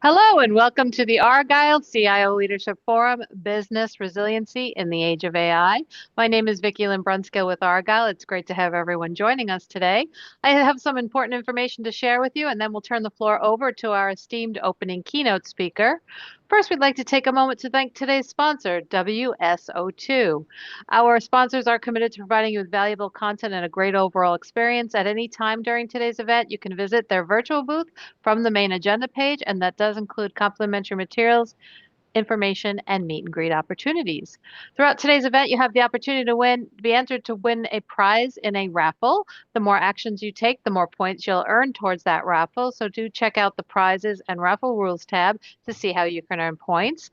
Hello, and welcome to the Argyle CIO Leadership Forum, Business Resiliency in the Age of AI. My name is Vicki Lynn Brunskill with Argyle. It's great to have everyone joining us today. I have some important information to share with you, and then we'll turn the floor over to our esteemed opening keynote speaker. First, we'd like to take a moment to thank today's sponsor, WSO2. Our sponsors are committed to providing you with valuable content and a great overall experience. At any time during today's event, you can visit their virtual booth from the main agenda page, and that does include complimentary materials, information, and meet and greet opportunities. Throughout today's event, you have the opportunity to be entered to win a prize in a raffle. The more actions you take, the more points you'll earn towards that raffle. So do check out the prizes and raffle rules tab to see how you can earn points.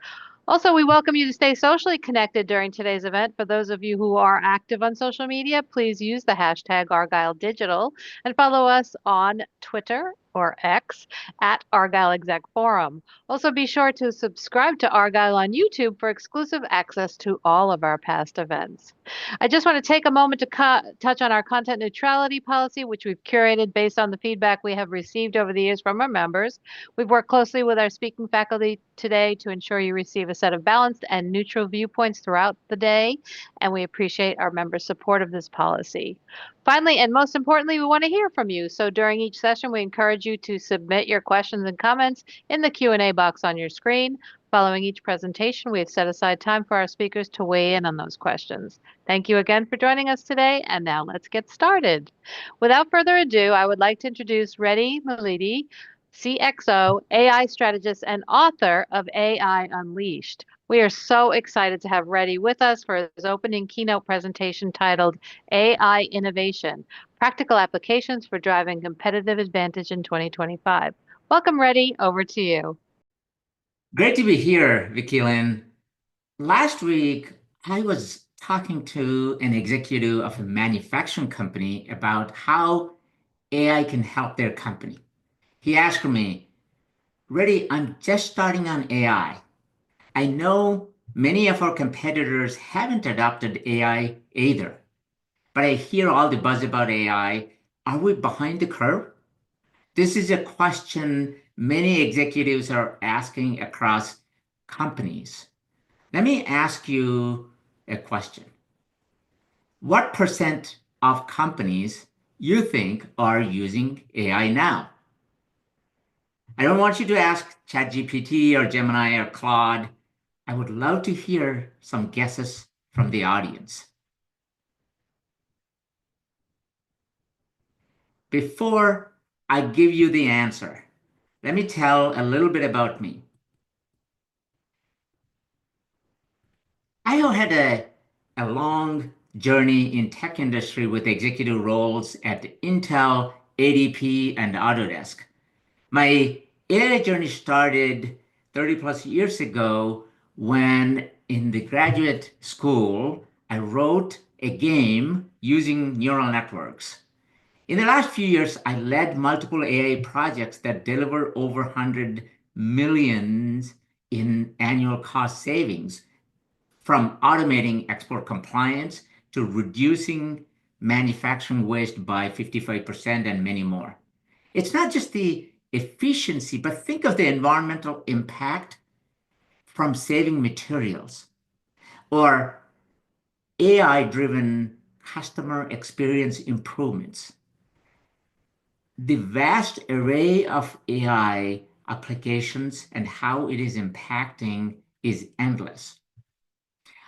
Also, we welcome you to stay socially connected during today's event. For those of you who are active on social media, please use the hashtag Argyle Digital and follow us on Twitter or X at Argyle Exec Forum. Also, be sure to subscribe to Argyle on YouTube for exclusive access to all of our past events. I just want to take a moment to touch on our content neutrality policy, which we've curated based on the feedback we have received over the years from our members. We've worked closely with our speaking faculty today to ensure you receive a set of balanced and neutral viewpoints throughout the day, and we appreciate our members' support of this policy. Finally, and most importantly, we want to hear from you. So during each session, we encourage you to submit your questions and comments in the Q&A box on your screen. Following each presentation, we have set aside time for our speakers to weigh in on those questions. Thank you again for joining us today, and now let's get started. Without further ado, I would like to introduce Reddy Malidi, CXO, AI strategist, and author of AI Unleashed. We are so excited to have Reddy with us for his opening keynote presentation titled AI Innovation, Practical Applications for Driving Competitive Advantage in 2025. Welcome, Reddy. Over to you. Great to be here, Vicki Lynn. Last week, I was talking to an executive of a manufacturing company about how AI can help their company. He asked me, Reddy, I'm just starting on AI. I know many of our competitors haven't adopted AI either, but I hear all the buzz about AI. Are we behind the curve? This is a question many executives are asking across companies. Let me ask you a question. What percent of companies you think are using AI now? I don't want you to ask ChatGPT or Gemini or Claude. I would love to hear some guesses from the audience. Before I give you the answer, let me tell a little bit about me. I have had a long journey in tech industry with executive roles at Intel, ADP, and Autodesk. My AI journey started 30 plus years ago when in the graduate school, I wrote a game using neural networks. In the last few years, I led multiple AI projects that deliver over 100 million in annual cost savings, from automating export compliance to reducing manufacturing waste by 55% and many more. It's not just the efficiency, but think of the environmental impact from saving materials or AI-driven customer experience improvements. The vast array of AI applications and how it is impacting is endless.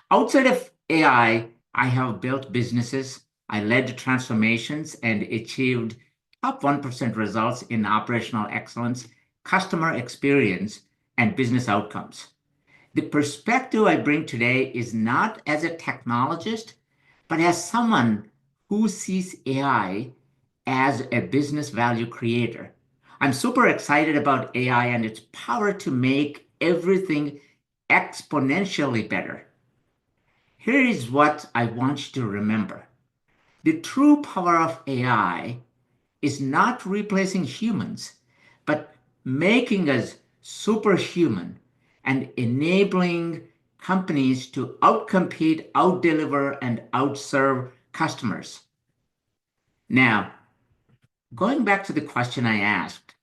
Outside of AI, I have built businesses, I led transformations and achieved top 1% results in operational excellence, customer experience, and business outcomes. The perspective I bring today is not as a technologist, but as someone who sees AI as a business value creator. I'm super excited about AI and its power to make everything exponentially better. Here is what I want you to remember. The true power of AI is not replacing humans, but making us superhuman and enabling companies to outcompete, outdeliver, and outserve customers. Now, going back to the question I asked,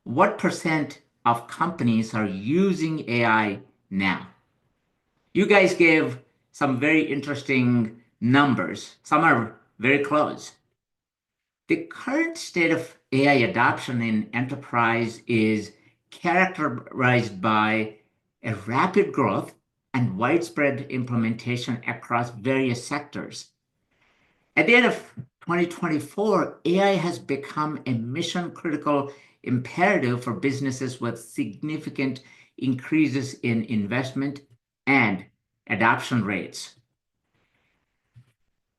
what percent of companies are using AI now. You guys gave some very interesting numbers. Some are very close. The current state of AI adoption in enterprise is characterized by a rapid growth and widespread implementation across various sectors. At the end of 2024, AI has become a mission-critical imperative for businesses with significant increases in investment and adoption rates.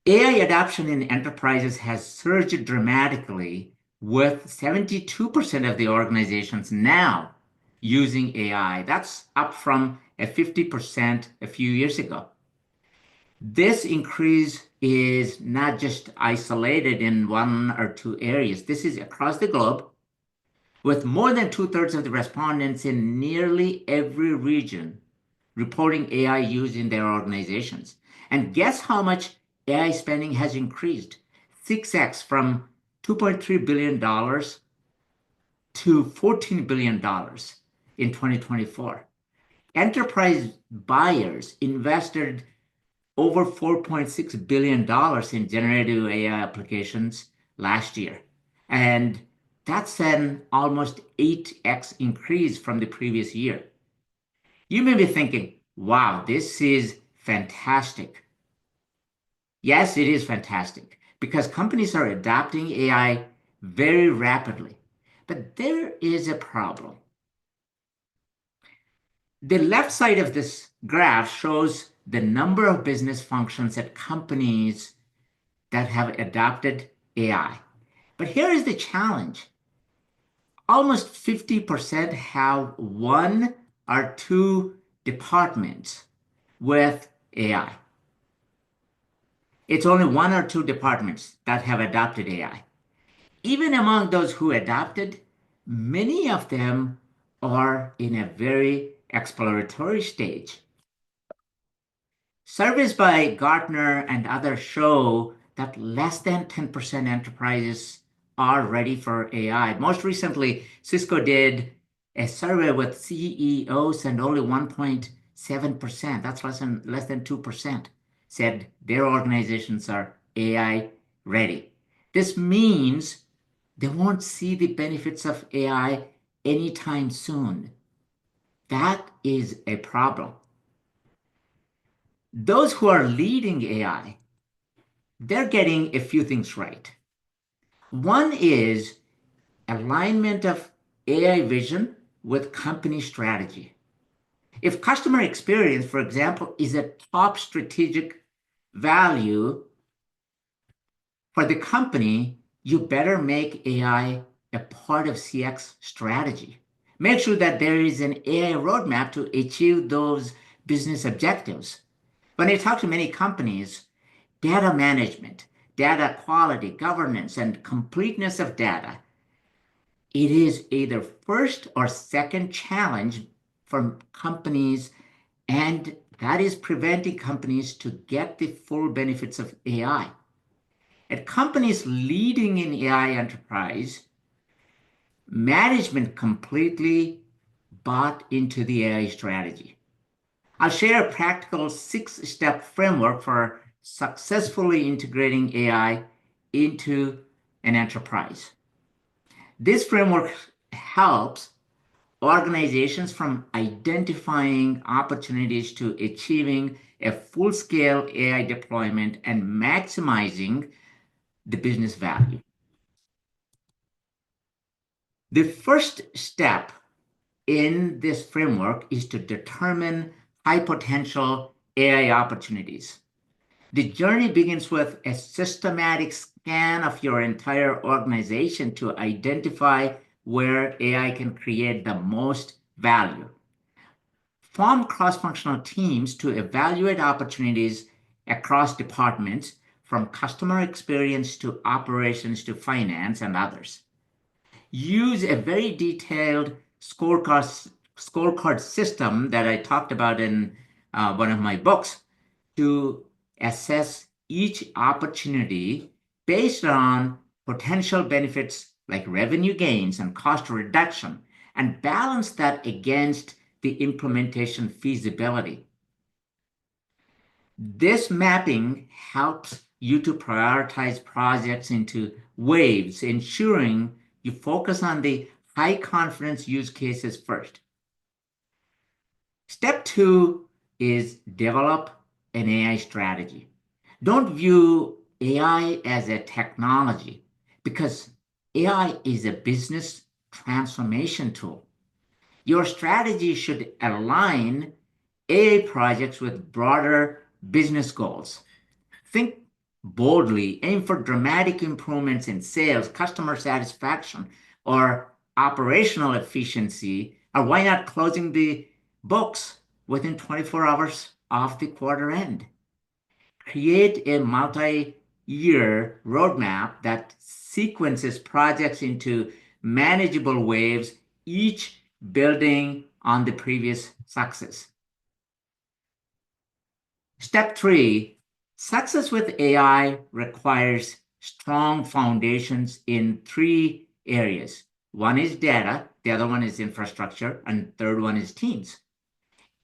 AI adoption in enterprises has surged dramatically, with 72% of the organizations now using AI. That's up from a 50% a few years ago. This increase is not just isolated in one or two areas. This is across the globe, with more than 2/3 of the respondents in nearly every region reporting AI use in their organizations. And guess how much AI spending has increased? 6x, from $2.3 billion to $14 billion in 2024. Enterprise buyers invested over $4.6 billion in generative AI applications last year. And that's an almost 8x increase from the previous year. You may be thinking, wow, this is fantastic. Yes, it is fantastic, because companies are adopting AI very rapidly. But there is a problem. The left side of this graph shows the number of business functions at companies that have adopted AI. But here is the challenge. Almost 50% have one or two departments with AI. It's only one or two departments that have adopted AI. Even among those who adopted, many of them are in a very exploratory stage. Surveys by Gartner and others show that less than 10% enterprises are ready for AI. Most recently, Cisco did a survey with CEOs, and only 1.7%, that's less than 2%, said their organizations are AI ready. This means they won't see the benefits of AI anytime soon. That is a problem. Those who are leading AI, they're getting a few things right. One is alignment of AI vision with company strategy. If customer experience, for example, is a top strategic value for the company, you better make AI a part of CX strategy. Make sure that there is an AI roadmap to achieve those business objectives. When I talk to many companies, data management, data quality, governance, and completeness of data, it is either first or second challenge for companies, and that is preventing companies to get the full benefits of AI. At companies leading in AI enterprise, management completely bought into the AI strategy. I'll share a practical 6-step framework for successfully integrating AI into an enterprise. This framework helps organizations from identifying opportunities to achieving a full-scale AI deployment and maximizing the business value. The first step in this framework is to determine high-potential AI opportunities. The journey begins with a systematic scan of your entire organization to identify where AI can create the most value. Form cross-functional teams to evaluate opportunities across departments, from customer experience to operations to finance and others. Use a very detailed scorecard system that I talked about in one of my books to assess each opportunity based on potential benefits like revenue gains and cost reduction, and balance that against the implementation feasibility. This mapping helps you to prioritize projects into waves, ensuring you focus on the high confidence use cases first. Step 2 is develop an AI strategy. Don't view AI as a technology because AI is a business transformation tool. Your strategy should align AI projects with broader business goals. Think boldly, aim for dramatic improvements in sales, customer satisfaction, or operational efficiency, or why not closing the books within 24 hours of the quarter end? Create a multi-year roadmap that sequences projects into manageable waves, each building on the previous success. Step 3, success with AI requires strong foundations in 3 areas. One is data, the other one is infrastructure, and the third one is teams.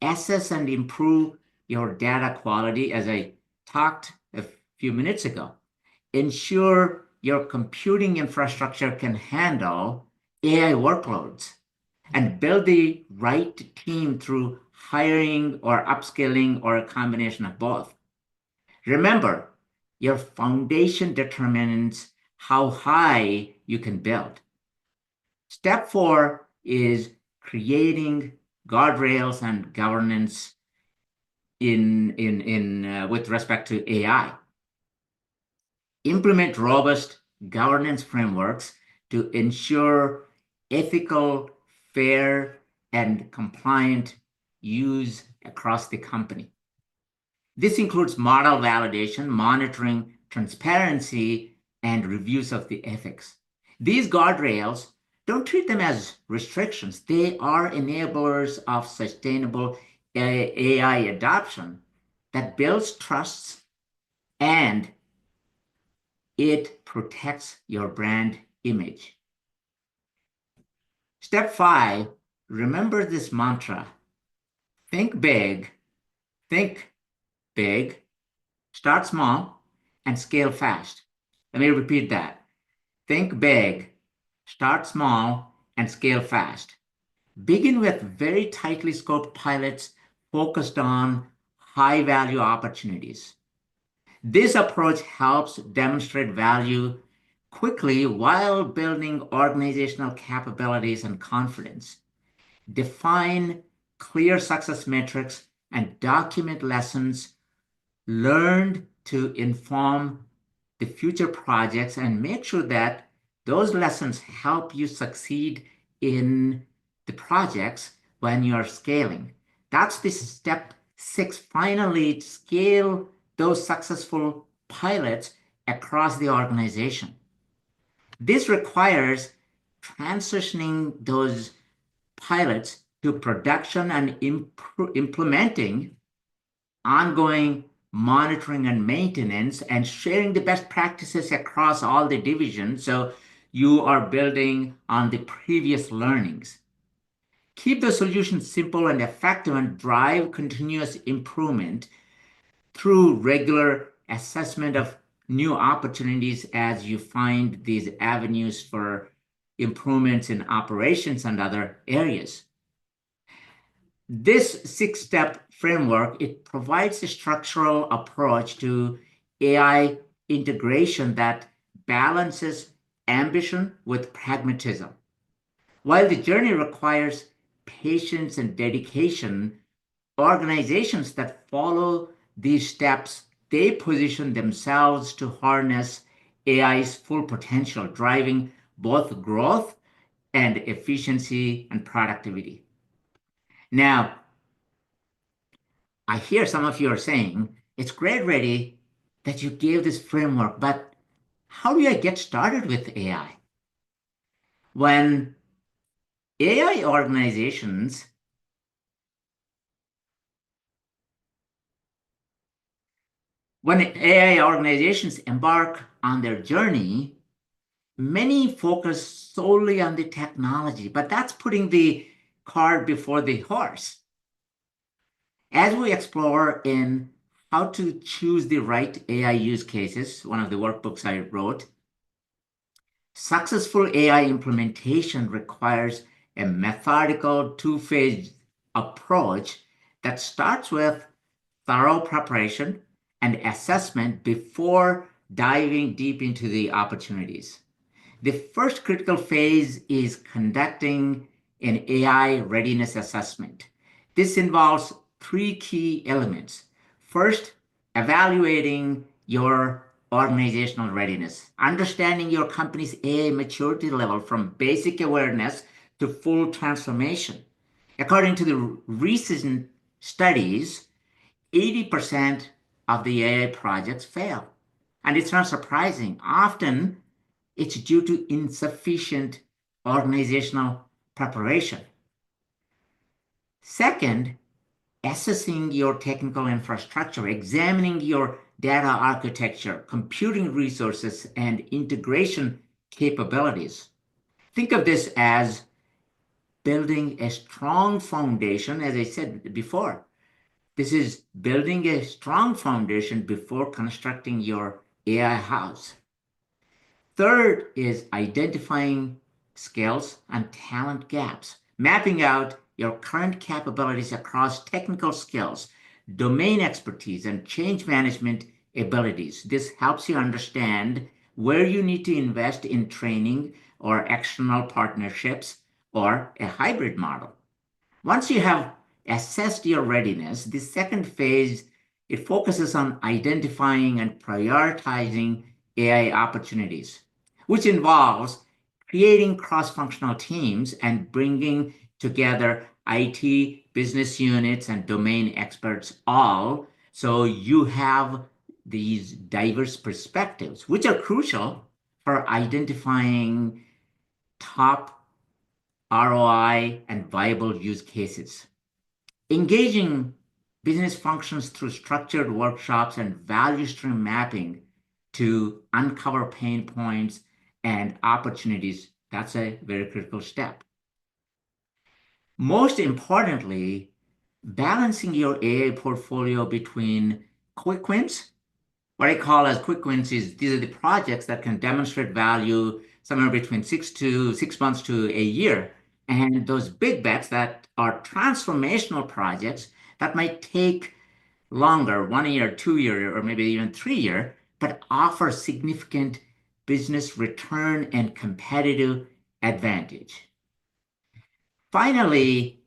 Assess and improve your data quality, as I talked a few minutes ago. Ensure your computing infrastructure can handle AI workloads, and build the right team through hiring or upskilling or a combination of both. Remember, your foundation determines how high you can build. Step 4 is creating guardrails and governance with respect to AI. Implement robust governance frameworks to ensure ethical, fair, and compliant use across the company. This includes model validation, monitoring, transparency, and reviews of the ethics. These guardrails, don't treat them as restrictions. They are enablers of sustainable AI adoption that builds trust, and it protects your brand image. Step 5, remember this mantra. Think big, start small, and scale fast. Let me repeat that. Think big, start small, and scale fast. Begin with very tightly scoped pilots focused on high-value opportunities. This approach helps demonstrate value quickly while building organizational capabilities and confidence. Define clear success metrics and document lessons learned to inform the future projects, and make sure that those lessons help you succeed in the projects when you're scaling. That's the step 6. Finally, scale those successful pilots across the organization. This requires transitioning those pilots to production and implementing ongoing monitoring and maintenance, and sharing the best practices across all the divisions, so you are building on the previous learnings. Keep the solution simple and effective, and drive continuous improvement through regular assessment of new opportunities as you find these avenues for improvements in operations and other areas. This 6-step framework, it provides a structural approach to AI integration that balances ambition with pragmatism. While the journey requires patience and dedication, organizations that follow these steps, they position themselves to harness AI's full potential, driving both growth and efficiency and productivity. Now, I hear some of you are saying, it's great, Reddy, that you gave this framework, but how do I get started with AI? When AI organizations embark on their journey, Many focus solely on the technology, but that's putting the cart before the horse. As we explore in how to choose the right AI use cases, one of the workbooks I wrote, successful AI implementation requires a methodical two-phase approach that starts with thorough preparation and assessment before diving deep into the opportunities. The first critical phase is conducting an AI readiness assessment. This involves three key elements. First, evaluating your organizational readiness, understanding your company's AI maturity level from basic awareness to full transformation. According to the recent studies, 80% of the AI projects fail. And it's not surprising. Often, it's due to insufficient organizational preparation. Second, assessing your technical infrastructure, examining your data architecture, computing resources, and integration capabilities. Think of this as building a strong foundation, as I said before. This is building a strong foundation before constructing your AI house. Third is identifying skills and talent gaps, mapping out your current capabilities across technical skills, domain expertise, and change management abilities. This helps you understand where you need to invest in training or external partnerships or a hybrid model. Once you have assessed your readiness, the second phase, it focuses on identifying and prioritizing AI opportunities, which involves creating cross-functional teams and bringing together IT, business units, and domain experts all so you have these diverse perspectives, which are crucial for identifying top ROI and viable use cases. Engaging business functions through structured workshops and value stream mapping to uncover pain points and opportunities, that's a very critical step. Most importantly, balancing your AI portfolio between quick wins. What I call as quick wins is these are the projects that can demonstrate value somewhere between 6 months to a year. And those big bets that are transformational projects that might take longer, 1 year, 2 year, or maybe even 3 year, but offer significant business return and competitive advantage. Finally,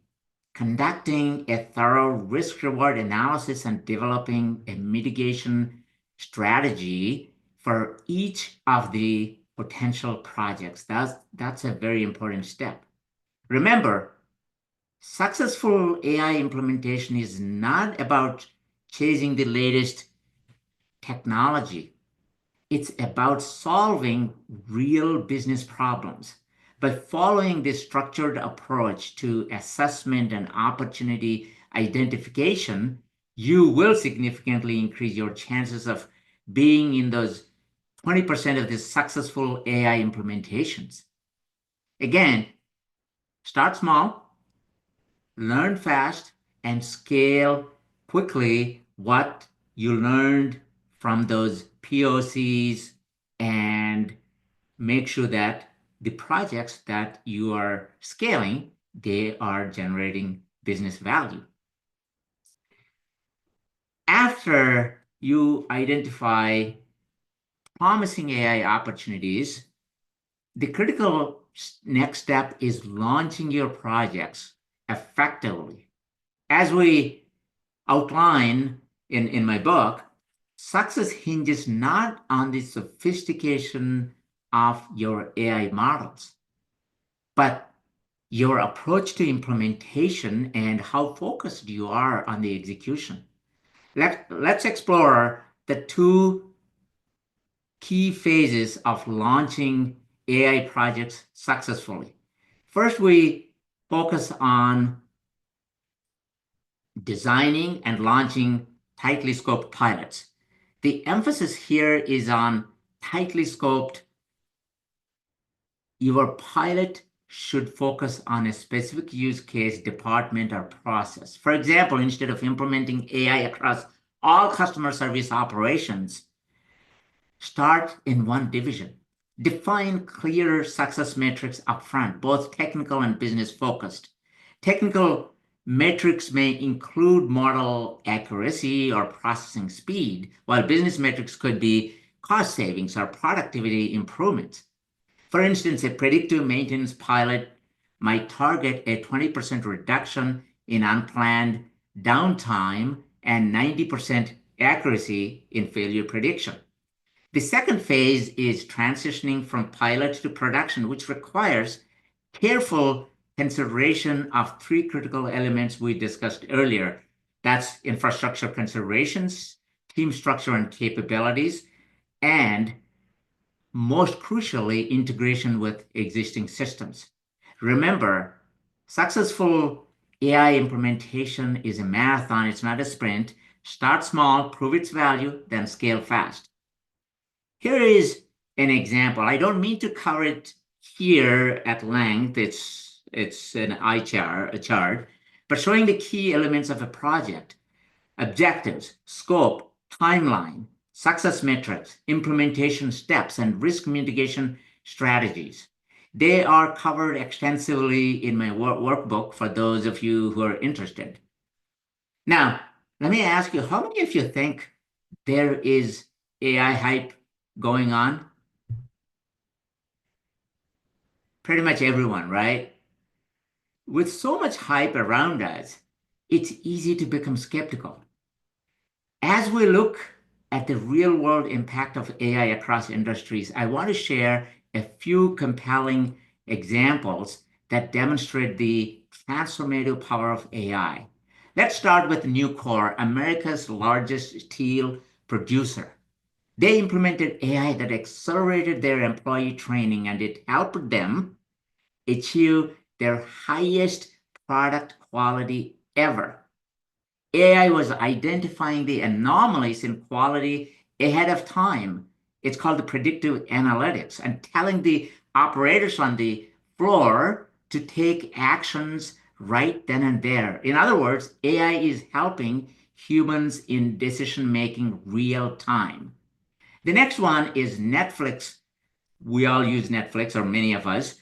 conducting a thorough risk-reward analysis and developing a mitigation strategy for each of the potential projects. That's a very important step. Remember, successful AI implementation is not about chasing the latest technology. It's about solving real business problems. By following this structured approach to assessment and opportunity identification, you will significantly increase your chances of being in those 20% of the successful AI implementations. Again, start small, learn fast, and scale quickly what you learned from those POCs, and make sure that the projects that you are scaling, they are generating business value. After you identify promising AI opportunities, the critical next step is launching your projects effectively. As we outline in my book, success hinges not on the sophistication of your AI models, but your approach to implementation and how focused you are on the execution. Let's explore the two key phases of launching AI projects successfully. First, we focus on designing and launching tightly scoped pilots. The emphasis here is on tightly scoped Your pilot should focus on a specific use case, department, or process. For example, instead of implementing AI across all customer service operations, start in one division. Define clear success metrics upfront, both technical and business focused. Technical metrics may include model accuracy or processing speed, while business metrics could be cost savings or productivity improvements. For instance, a predictive maintenance pilot might target a 20% reduction in unplanned downtime and 90% accuracy in failure prediction. The second phase is transitioning from pilot to production, which requires careful consideration of three critical elements we discussed earlier. That's infrastructure considerations, team structure and capabilities, and most crucially, integration with existing systems. Remember, successful AI implementation is a marathon, it's not a sprint. Start small, prove its value, then scale fast. Here is an example. I don't mean to cover it here at length. It's an eye chart, a chart, but showing the key elements of a project: objectives, scope, timeline, success metrics, implementation steps, and risk mitigation strategies. They are covered extensively in my workbook for those of you who are interested. Now, let me ask you, how many of you think there is AI hype going on? Pretty much everyone, right? With so much hype around us, it's easy to become skeptical. As we look at the real-world impact of AI across industries, I want to share a few compelling examples that demonstrate the transformative power of AI. Let's start with Nucor, America's largest steel producer. They implemented AI that accelerated their employee training, and it helped them achieve their highest product quality ever. AI was identifying the anomalies in quality ahead of time. It's called the predictive analytics, and telling the operators on the floor to take actions right then and there. In other words, AI is helping humans in decision making real time. The next one is Netflix. We all use Netflix, or many of us.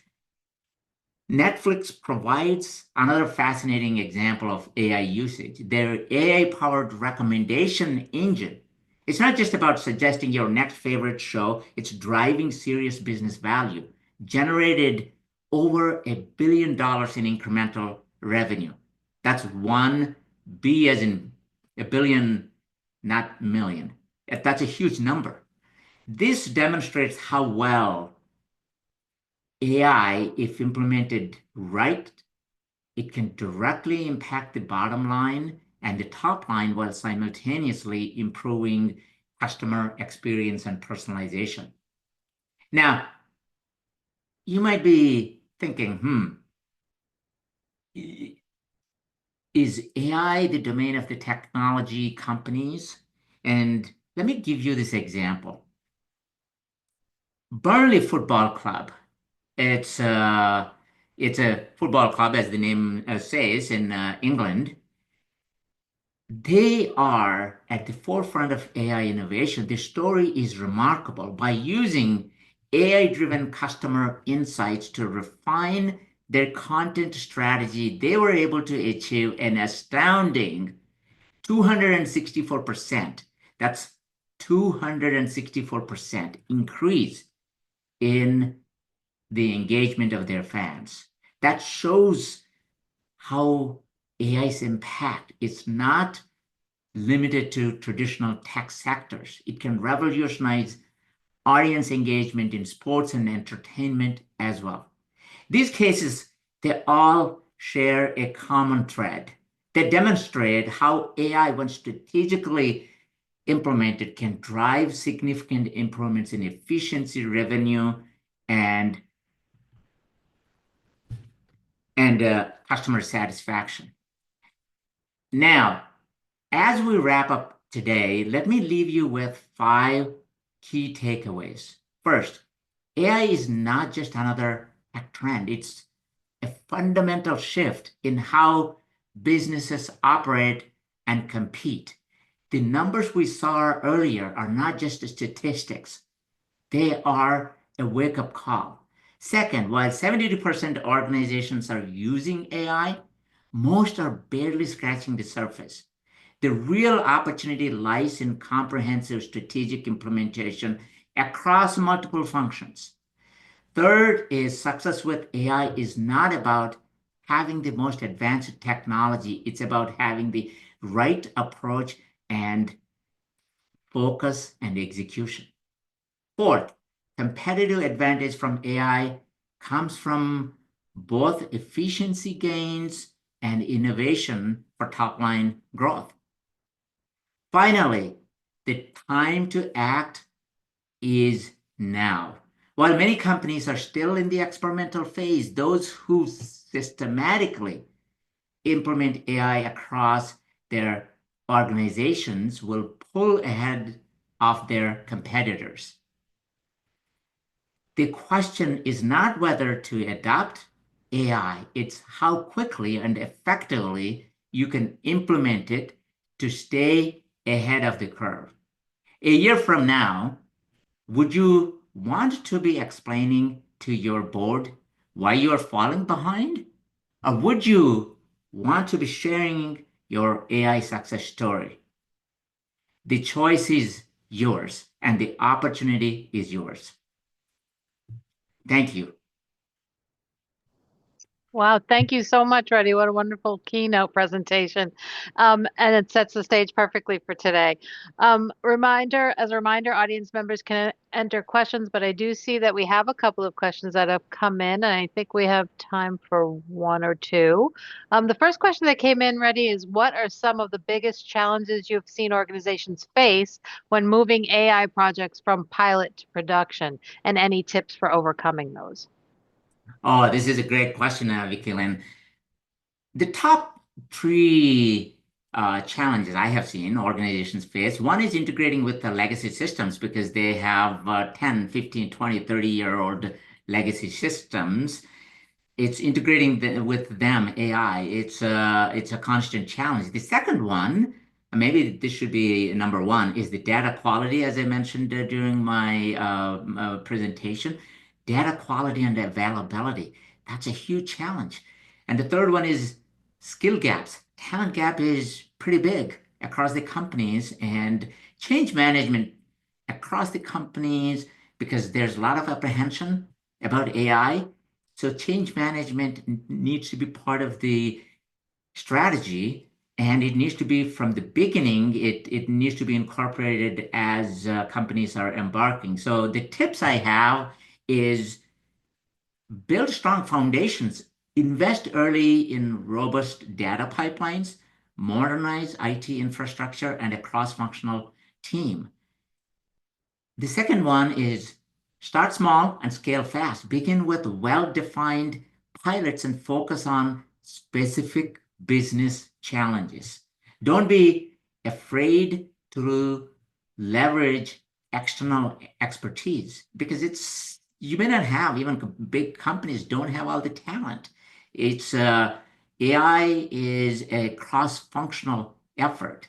Netflix provides another fascinating example of AI usage. Their AI-powered recommendation engine. It's not just about suggesting your next favorite show, it's driving serious business value. Generated over $1 billion in incremental revenue. That's 1B as in a billion, not million. That's a huge number. This demonstrates how well AI, if implemented right, it can directly impact the bottom line and the top line while simultaneously improving customer experience and personalization. Now, you might be thinking, is AI the domain of the technology companies? And let me give you this example. Burnley Football Club. It's a football club, as the name says, in England. They are at the forefront of AI innovation. The story is remarkable. By using AI-driven customer insights to refine their content strategy, they were able to achieve an astounding 264%. That's 264% increase in the engagement of their fans. That shows how AI's impact is not limited to traditional tech sectors. It can revolutionize audience engagement in sports and entertainment as well. These cases, they all share a common thread. They demonstrate how AI, when strategically implemented, can drive significant improvements in efficiency, revenue, and customer satisfaction. Now, as we wrap up today, let me leave you with 5 key takeaways. First, AI is not just another tech trend. It's a fundamental shift in how businesses operate and compete. The numbers we saw earlier are not just statistics. They are a wake-up call. Second, while 72% of organizations are using AI, most are barely scratching the surface. The real opportunity lies in comprehensive strategic implementation across multiple functions. Third is success with AI is not about having the most advanced technology. It's about having the right approach and focus and execution. Fourth, competitive advantage from AI comes from both efficiency gains and innovation for top-line growth. Finally, the time to act is now. While many companies are still in the experimental phase, those who systematically implement AI across their organizations will pull ahead of their competitors. The question is not whether to adopt AI, it's how quickly and effectively you can implement it to stay ahead of the curve. A year from now, would you want to be explaining to your board why you are falling behind? Or would you want to be sharing your AI success story? The choice is yours, and the opportunity is yours. Thank you. Wow, thank you so much, Reddy. What a wonderful keynote presentation. And it sets the stage perfectly for today. As a reminder, audience members can enter questions, but I do see that we have a couple of questions that have come in, and I think we have time for one or two. The first question that came in, Reddy, is what are some of the biggest challenges you've seen organizations face when moving AI projects from pilot to production, and any tips for overcoming those? Oh, this is a great question, Vicky Lynn. The top three challenges I have seen organizations face, one is integrating with the legacy systems because they have 10, 15, 20, 30-year-old legacy systems. It's integrating with them AI. It's a constant challenge. The second one, maybe this should be number one, is the data quality, as I mentioned during my presentation. Data quality and availability. That's a huge challenge. And the third one is skill gaps. Talent gap is pretty big across the companies, and change management across the companies because there's a lot of apprehension about AI. So change management needs to be part of the strategy, and it needs to be from the beginning. It needs to be incorporated as companies are embarking. So the tips I have is build strong foundations, invest early in robust data pipelines, modernize IT infrastructure, and a cross-functional team. The second one is start small and scale fast. Begin with well-defined pilots and focus on specific business challenges. Don't be afraid to leverage external expertise because you may not have, even big companies don't have all the talent. It's AI is a cross-functional effort.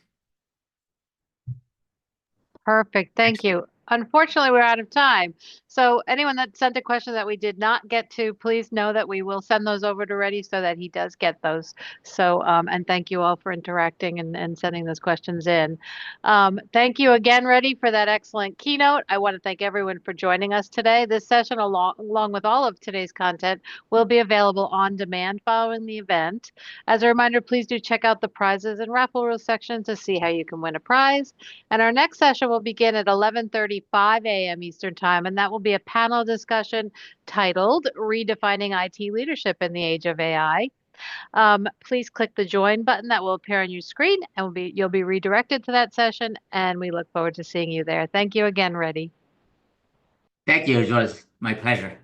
Perfect. Thank you. Unfortunately, we're out of time. So anyone that sent a question that we did not get to, please know that we will send those over to Reddy so that he does get those. So, and thank you all for interacting and sending those questions in. Thank you again, Reddy, for that excellent keynote. I want to thank everyone for joining us today. This session, along with all of today's content, will be available on demand following the event. As a reminder, please do check out the prizes and raffle rules section to see how you can win a prize. And our next session will begin at 11:35 a.m. Eastern Time, and that will be a panel discussion titled Redefining IT Leadership in the Age of AI. Please click the join button that will appear on your screen, and you'll be redirected to that session, and we look forward to seeing you there. Thank you again, Reddy. Thank you. It was my pleasure.